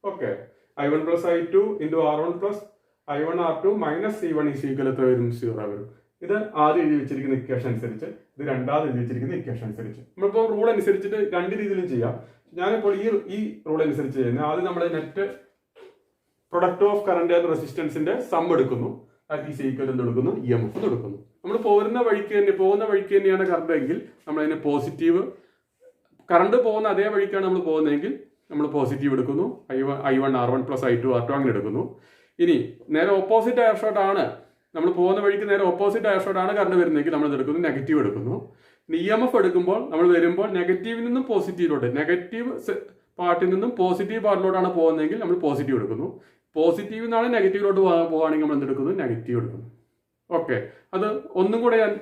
Okay. I1 plus I2 into R1 plus I1 R2 minus C1 is equal എത്ര വരും? 0 വരും. ഇത് ആദ്യം എഴുതി വെച്ചിരിക്കുന്ന equation അനുസരിച്ച്, ഇത് രണ്ടാമത് എഴുതി വെച്ചിരിക്കുന്ന ഇക്വേഷൻ അനുസരിച്ച്. നമ്മളിപ്പോൾ റൂൾ അനുസരിച്ചിട്ട് രണ്ട് രീതിയിലും ചെയ്യാം. ഞാനിപ്പോൾ ഈ റൂൾ അനുസരിച്ച് ചെയ്യുന്നത്, ആദ്യം നമ്മൾ net product of current and റെസിസ്റ്റൻസിന്റെ സം എടുക്കുന്നു. അത് ഈസ് ഈക്വൽ എന്ന് എടുക്കുന്നു, EMF എടുക്കുന്നു. നമ്മൾ പോകുന്ന വഴിക്ക് തന്നെയാണ് കറണ്ട് എങ്കിൽ നമ്മൾ അതിനെ പോസിറ്റീവ്, കറണ്ട് പോകുന്ന അതേ വഴിക്കാണ് നമ്മൾ പോകുന്നതെങ്കിൽ നമ്മൾ പോസിറ്റീവ് എടുക്കുന്നു. I1 R1 plus I2 R2 അങ്ങനെ എടുക്കുന്നു. ഇനി നേരെ ഓപ്പോസിറ്റ് ഡയറക്ഷനോട്ട് ആണ്, നമ്മൾ പോകുന്ന വഴിക്ക് നേരെ ഓപ്പോസിറ്റ് ഡയറക്ഷനോട്ട് ആണ് കറണ്ട് വരുന്നതെങ്കിൽ നമ്മൾ എടുക്കുന്നു, നെഗറ്റീവ് എടുക്കുന്നു. EMF എടുക്കുമ്പോൾ നമ്മൾ വരുമ്പോൾ നെഗറ്റീവിൽ നിന്നും പോസിറ്റീവിലോട്ട്, നെഗറ്റീവ് പാർട്ടിൽ നിന്നും പോസിറ്റീവ് പാർട്ടിലോട്ടാണ് പോകുന്നതെങ്കിൽ നമ്മൾ പോസിറ്റീവ് എടുക്കുന്നു. പോസിറ്റീവിൽ നിന്നാണ് നെഗറ്റീവിലോട്ട് പോകുകയാണെങ്കിൽ നമ്മൾ എന്തെടുക്കുന്നു? നെഗറ്റീവ് എടുക്കുന്നു. ഓക്കെ. അത് ഒന്നും കൂടെ ഞാൻ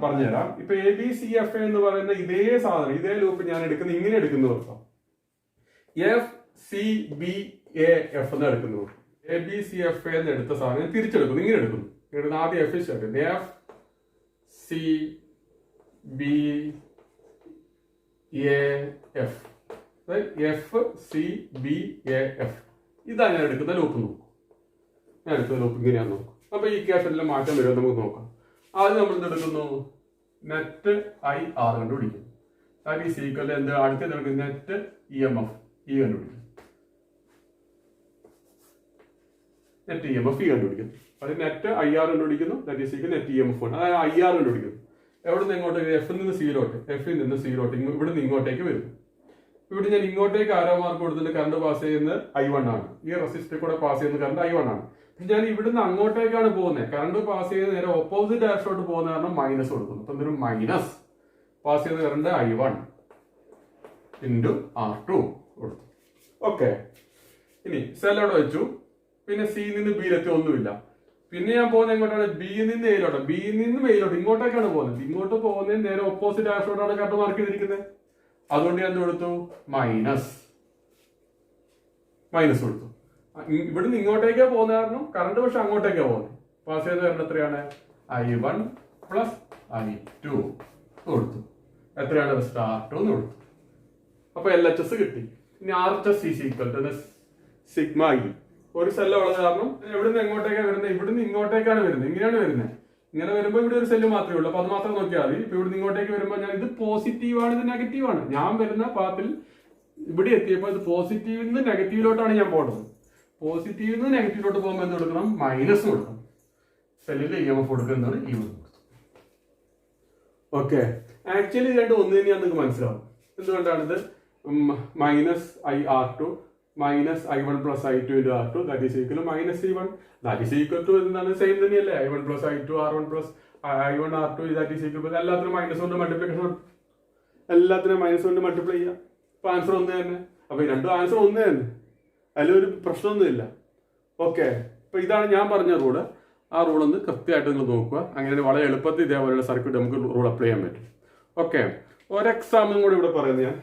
പറഞ്ഞുതരാം. ഇപ്പൊ ABCF എന്ന് പറയുന്ന ഇതേ സാധനം, ഇതേ ലൂപ്പ് ഞാൻ എടുക്കുന്നത് ഇങ്ങനെ എടുക്കുന്നു. FCBAF എന്ന് എടുക്കുന്നു. ABCF എന്ന് എടുത്ത സാധനം തിരിച്ചെടുക്കുന്നു, ഇങ്ങനെ എടുക്കുന്നു. ആദ്യം FCBAF ഇതാ ഞാൻ എടുക്കുന്ന ലൂപ്പ്. നോക്കും, ഞാൻ എടുക്കുന്ന ലൂപ്പ് ഇങ്ങനെയാണ് നോക്കും. അപ്പൊ ഈ ഇക്വേഷനിലെ മാറ്റം വരുമോ നമുക്ക് നോക്കാം. ആദ്യം നമ്മൾ എന്തെടുക്കുന്നു? നെറ്റ് IR കണ്ടുപിടിക്കും. ദാറ്റ് ഈസ് ഈക്വൽ എന്ത്? അടുത്തത് എടുക്കും നെറ്റ് EMF E കണ്ടുപിടിക്കും. നെറ്റ് EMF E കണ്ടുപിടിക്കും. അത് നെറ്റ് IR കണ്ടുപിടിക്കുന്നു. That is equal net EMF ആണ്. അതായത് IR കണ്ടുപിടിക്കുന്നു. എവിടെ നിന്ന് എങ്ങോട്ടേക്ക്? Fൽ നിന്ന് Cയിലോട്ട്, Fൽ നിന്ന് Cയിലോട്ട്, ഇവിടെ നിന്ന് ഇങ്ങോട്ടേക്ക് വരും. ഇവിടെ ഞാൻ ഇങ്ങോട്ടേക്ക് ആരോ മാർക്ക് കൊടുത്തിട്ട് കറണ്ട് പാസ് ചെയ്യുന്നത് I1 ആണ്. ഈ റെസിസ്റ്റർ കൂടെ പാസ് ചെയ്യുന്ന കറണ്ട് I1 ആണ്. ഞാൻ ഇവിടുന്ന് അങ്ങോട്ടേക്കാണ് പോകുന്നത്, കറണ്ട് പാസ് ചെയ്ത് നേരെ ഓപ്പോസിറ്റ് ഡയറക്ഷനോട്ട് പോകുന്ന കാരണം മൈനസ് കൊടുക്കുന്നു. അപ്പൊ എന്തൊരു മൈനസ് പാസ് ചെയ്ത കറണ്ട് I1 ഇൻറ്റു R2 കൊടുത്തു. ഓക്കെ. ഇനി സെൽ അവിടെ വെച്ചു, പിന്നെ സി നിന്ന് ബിയിലെത്തി ഒന്നുമില്ല. പിന്നെ ഞാൻ പോകുന്നത് എങ്ങോട്ടാണ്? ബിയിൽ നിന്ന് എയിലോട്ട്, ബിയിൽ നിന്ന് എയിലോട്ട്, ഇങ്ങോട്ടേക്കാണ് പോകുന്നത്. ഇങ്ങോട്ട് പോകുന്നതിന് നേരെ ഓപ്പോസിറ്റ് ഡയറക്ഷനോടാണ് കറണ്ട് മാർക്ക് ചെയ്തിരിക്കുന്നത്. അതുകൊണ്ട് ഞാൻ എന്ത് കൊടുത്തു? മൈനസ് കൊടുത്തു. ഇവിടുന്ന് ഇങ്ങോട്ടേക്കാ പോകുന്ന കാരണം കറണ്ട് പക്ഷെ അങ്ങോട്ടേക്കാ പോകുന്നത്. പാസ് ചെയ്ത കറണ്ട് എത്രയാണ്? I1 പ്ലസ് I2 കൊടുത്തു. എത്രയാണ്? സ്റ്റാർട്ട് എന്ന് കൊടുത്തു. അപ്പൊ LHS കിട്ടി. ഇനി RHS സിഗ്മ ഇ. ഒരു സെല്ല് ഉള്ളത് കാരണം എവിടുന്ന് എങ്ങോട്ടേക്കാണ് വരുന്നത്? ഇവിടുന്ന് ഇങ്ങോട്ടേക്കാണ് വരുന്നത്. ഇങ്ങനെയാണ് വരുന്നത്. ഇങ്ങനെ വരുമ്പോൾ ഇവിടെ ഒരു സെല്ല് മാത്രമേ ഉള്ളൂ. അപ്പൊ അത് മാത്രം നോക്കിയാൽ മതി. ഇപ്പൊ ഇവിടുന്ന് ഇങ്ങോട്ടേക്ക് വരുമ്പോൾ ഞാൻ ഇത് പോസിറ്റീവാണ്, ഇത് നെഗറ്റീവാണ്. ഞാൻ വരുന്ന പാത്തിൽ ഇവിടെ എത്തിയപ്പോൾ ഇത് പോസിറ്റീവിൽ നിന്ന് നെഗറ്റീവിലോട്ടാണ് ഞാൻ പോകുന്നത്. പോസിറ്റീവിൽ നിന്ന് നെഗറ്റീവിലോട്ട് പോകുമ്പോൾ എന്ത് കൊടുക്കണം? മൈനസ് കൊടുക്കണം. സെല്ലിൽ EMF കൊടുക്കുന്നതാണ് ഈ കൊടുക്കും. ഓക്കെ, ആക്ച്വലി ഇത് രണ്ട് ഒന്ന് തന്നെയാണെന്ന് നിങ്ങൾക്ക് മനസ്സിലാവും. എന്തുകൊണ്ടാണിത്? Minus IR2 minus I1 plus I2 into R2 that is equal minus C1. That is equal to എന്താണ്? സെയിം തന്നെയല്ലേ? I1 plus I2 R1 plus I1 R2 that is equal. എല്ലാത്തിനും മൈനസ് കൊണ്ട് മൾട്ടിപ്ലിക്കേഷൻ, എല്ലാത്തിനും മൈനസ് കൊണ്ട് multiply ചെയ്യാം. അപ്പൊ answer ഒന്ന് തന്നെ. അപ്പൊ ഈ രണ്ടും ആൻസർ ഒന്ന് തന്നെ, അതിലൊരു പ്രശ്നമൊന്നുമില്ല. ഓക്കെ, അപ്പൊ ഇതാണ് ഞാൻ പറഞ്ഞ റൂള്. ആ റൂളൊന്ന് കൃത്യമായിട്ട് നിങ്ങൾ നോക്കുക. അങ്ങനെ വളരെ എളുപ്പത്തിൽ ഇതേപോലെയുള്ള സർക്യൂട്ട് നമുക്ക് റൂൾ അപ്ലൈ ചെയ്യാൻ പറ്റും. ഓക്കെ, ഒരു എക്സാമ്പിളും കൂടി ഇവിടെ പറയുന്നത് ഞാൻ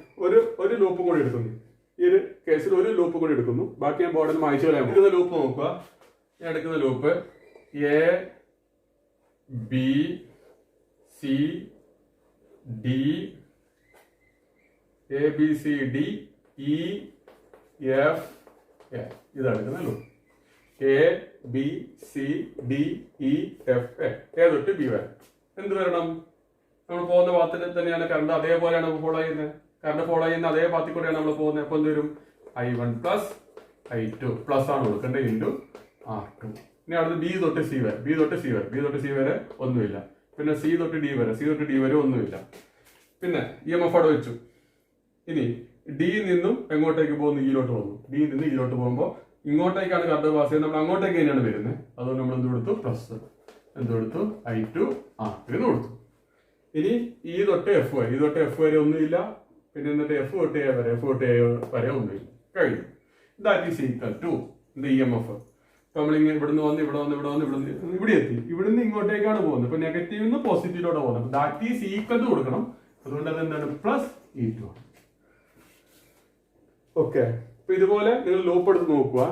ഒരു ലൂപ്പും കൂടി എടുക്കുന്നു. ഈ ഒരു കേസിൽ ഒരു ലൂപ്പ് കൂടി എടുക്കുന്നു. ബാക്കി ഞാൻ ബോർഡിൽ മായ്ച്ചു കളയാം. എടുക്കുന്ന ലൂപ്പ് നോക്കുക. ഞാൻ എടുക്കുന്ന ലൂപ്പ് ABCDEF. ഇതാണ് എടുക്കുന്ന ലൂപ്പ്. ABCDEF. A തൊട്ട് B വരെ എന്ത് വരണം? നമ്മൾ പോകുന്ന പാത്തിൽ തന്നെയാണ് കറണ്ട്, അതേപോലെയാണ് ഫോളോ ചെയ്യുന്നത്. കറണ്ട് ഫോളോ ചെയ്യുന്ന അതേ പാത്തിൽ കൂടെയാണ് നമ്മൾ പോകുന്നത്. അപ്പൊ എന്ത് വരും? I1 പ്ലസ് I2 പ്ലസ് ആണ് കൊടുക്കേണ്ടത് ഇൻറ്റു R2. ഇനി അടുത്ത് B തൊട്ട് C വരെ, B തൊട്ട് C വരെ ഒന്നുമില്ല. പിന്നെ C തൊട്ട് D വരെ ഒന്നുമില്ല. പിന്നെ EMF അവിടെ വെച്ചു. ഇനി D നിന്നും എങ്ങോട്ടേക്ക് പോകുന്നു? ഇയിലോട്ട് പോകുന്നു. D നിന്ന് ഇയിലോട്ട് പോകുമ്പോൾ ഇങ്ങോട്ടേക്കാണ് കറണ്ട് പാസ് ചെയ്യുന്നത്. നമ്മൾ അങ്ങോട്ടേക്ക് തന്നെയാണ് വരുന്നത്. അതുകൊണ്ട് നമ്മൾ എന്ത് കൊടുത്തു? പ്ലസ് എന്ത് കൊടുത്തു? I2 R2 എന്ന് കൊടുത്തു. ഇനി E തൊട്ട് F വരെ ഒന്നുമില്ല. പിന്നെ എന്നിട്ട് F തൊട്ട് A വരെ ഒന്നുമില്ല. കഴിഞ്ഞു. That is equal to EMF. ഇപ്പൊ നമ്മളിങ്ങനെ ഇവിടുന്ന് വന്ന് ഇവിടെ എത്തി. ഇവിടുന്ന് ഇങ്ങോട്ടേക്കാണ് പോകുന്നത്. ഇപ്പൊ നെഗറ്റീവ് നിന്ന് പോസിറ്റീവിലോട്ട് പോകുന്നത്. ദാറ്റ് ഈസ് ഈക്വൽ ടു കൊടുക്കണം. അതുകൊണ്ട് അത് എന്താണ്? Plus E2. ഓക്കെ, അപ്പൊ ഇതുപോലെ നിങ്ങൾ ലൂപ്പ് എടുത്ത് നോക്കുക.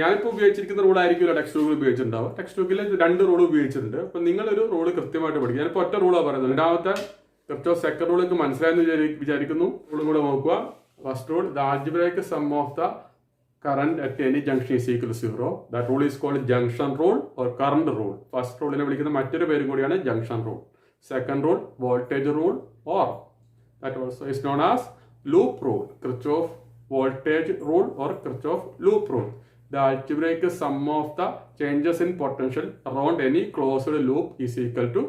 ഞാനിപ്പോൾ ഉപയോഗിച്ചിരിക്കുന്ന റൂൾ ആയിരിക്കില്ല ടെക്സ്റ്റ് ബുക്കിൽ ഉപയോഗിച്ചിട്ടുണ്ടാവും. ടെക്സ്റ്റ് ബുക്കിൽ 2 റൂൾ ഉപയോഗിച്ചിട്ടുണ്ട്. അപ്പൊ നിങ്ങളൊരു റൂള് കൃത്യമായിട്ട് പഠിക്കുക. ഞാനിപ്പോൾ ഒറ്റ റൂളാണ് പറയുന്നത്. രണ്ടാമത്തെ സെക്കൻഡ് റൂൾക്ക് മനസ്സിലായെന്ന് വിചാരിക്കുന്നു. റൂളും കൂടെ നോക്കുക. First rule, the algebraic sum of the current at any junction is equal to 0. That rule is called junction rule or current rule. First rule നെ വിളിക്കുന്ന മറ്റൊരു പേരും കൂടിയാണ് junction rule. Second rule, voltage rule, or that also is known as loop rule. Kirchhoff voltage rule or Kirchhoff loop rule. The algebraic sum of the changes in potential around any closed loop is equal to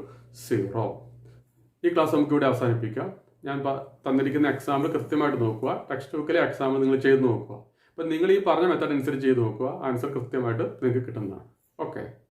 0. ഈ class നമുക്ക് ഇവിടെ അവസാനിപ്പിക്കാം. ഞാൻ തന്നിരിക്കുന്ന example കൃത്യമായിട്ട് നോക്കുക. Text ബുക്കിലെ example നിങ്ങൾ ചെയ്ത് നോക്കുക. അപ്പം നിങ്ങൾ ഈ പറഞ്ഞ മെത്തേഡ് അനുസരിച്ച് ചെയ്ത് നോക്കുക. ആൻസർ കൃത്യമായിട്ട് നിങ്ങൾക്ക് കിട്ടുന്നതാണ്. ഓക്കെ.